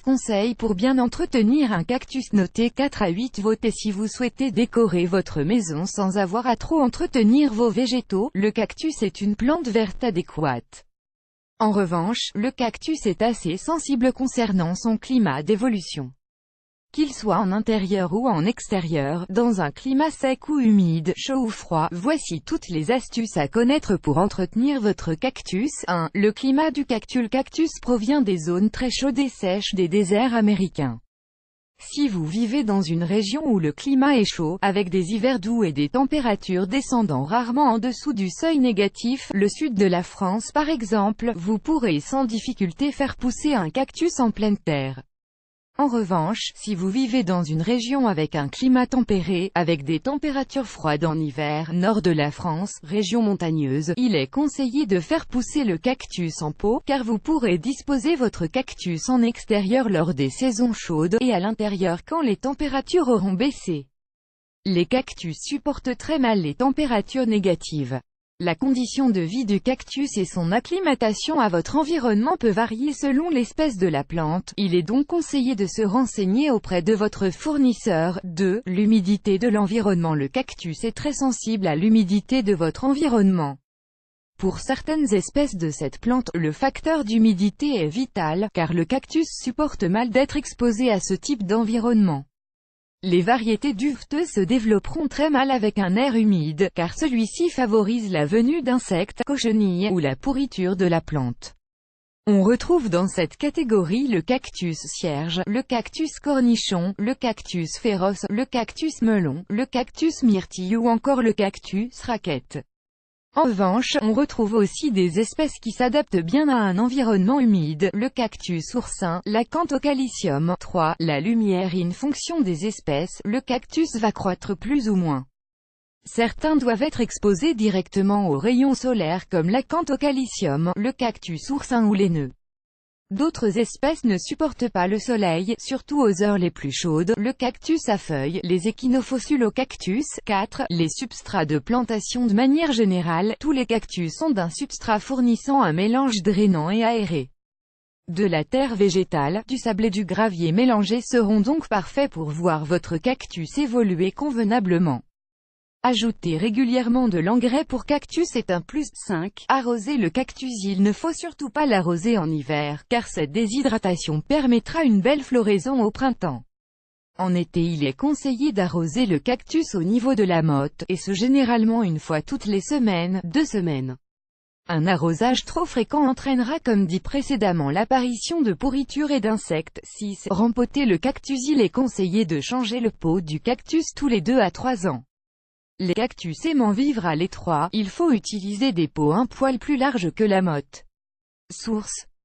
conseils pour bien entretenir un cactus. Notez 4 à 8 votes. Si vous souhaitez décorer votre maison sans avoir à trop entretenir vos végétaux, le cactus est une plante verte adéquate. En revanche, le cactus est assez sensible concernant son climat d'évolution. Qu'il soit en intérieur ou en extérieur, dans un climat sec ou humide, chaud ou froid, voici toutes les astuces à connaître pour entretenir votre cactus. 1. Le climat du cactus. Le cactus provient des zones très chaudes et sèches des déserts américains. Si vous vivez dans une région où le climat est chaud, avec des hivers doux et des températures descendant rarement en dessous du seuil négatif, le sud de la France par exemple, vous pourrez sans difficulté faire pousser un cactus en pleine terre. En revanche, si vous vivez dans une région avec un climat tempéré, avec des températures froides en hiver, nord de la France, région montagneuse, il est conseillé de faire pousser le cactus en pot, car vous pourrez disposer votre cactus en extérieur lors des saisons chaudes, et à l'intérieur quand les températures auront baissé. Les cactus supportent très mal les températures négatives. La condition de vie du cactus et son acclimatation à votre environnement peut varier selon l'espèce de la plante, il est donc conseillé de se renseigner auprès de votre fournisseur. 2. L'humidité de l'environnement. Le cactus est très sensible à l'humidité de votre environnement. Pour certaines espèces de cette plante, le facteur d'humidité est vital, car le cactus supporte mal d'être exposé à ce type d'environnement. Les variétés duveteuses se développeront très mal avec un air humide, car celui-ci favorise la venue d'insectes, cochenilles, ou la pourriture de la plante. On retrouve dans cette catégorie le cactus cierge, le cactus cornichon, le cactus féroce, le cactus melon, le cactus myrtille ou encore le cactus raquette. En revanche, on retrouve aussi des espèces qui s'adaptent bien à un environnement humide, le cactus oursin, l'Acanthocalicium. 3. La lumière. In fonction des espèces, le cactus va croître plus ou moins. Certains doivent être exposés directement aux rayons solaires comme l'Acanthocalicium, le cactus oursin ou laineux. D'autres espèces ne supportent pas le soleil, surtout aux heures les plus chaudes, le cactus à feuilles, les échinophosulocactus. 4. Les substrats de plantation. De manière générale, tous les cactus ont un substrat fournissant un mélange drainant et aéré. De la terre végétale, du sable et du gravier mélangés seront donc parfaits pour voir votre cactus évoluer convenablement. Ajoutez régulièrement de l'engrais pour cactus est un plus. 5. Arroser le cactus. Il ne faut surtout pas l'arroser en hiver, car cette déshydratation permettra une belle floraison au printemps. En été, il est conseillé d'arroser le cactus au niveau de la motte, et ce généralement une fois toutes les semaines, 2 semaines. Un arrosage trop fréquent entraînera comme dit précédemment l'apparition de pourritures et d'insectes. 6. Rempoter le cactus. Il est conseillé de changer le pot du cactus tous les 2 à 3 ans. Les cactus aimant vivre à l'étroit, il faut utiliser des pots un poil plus larges que la motte. Source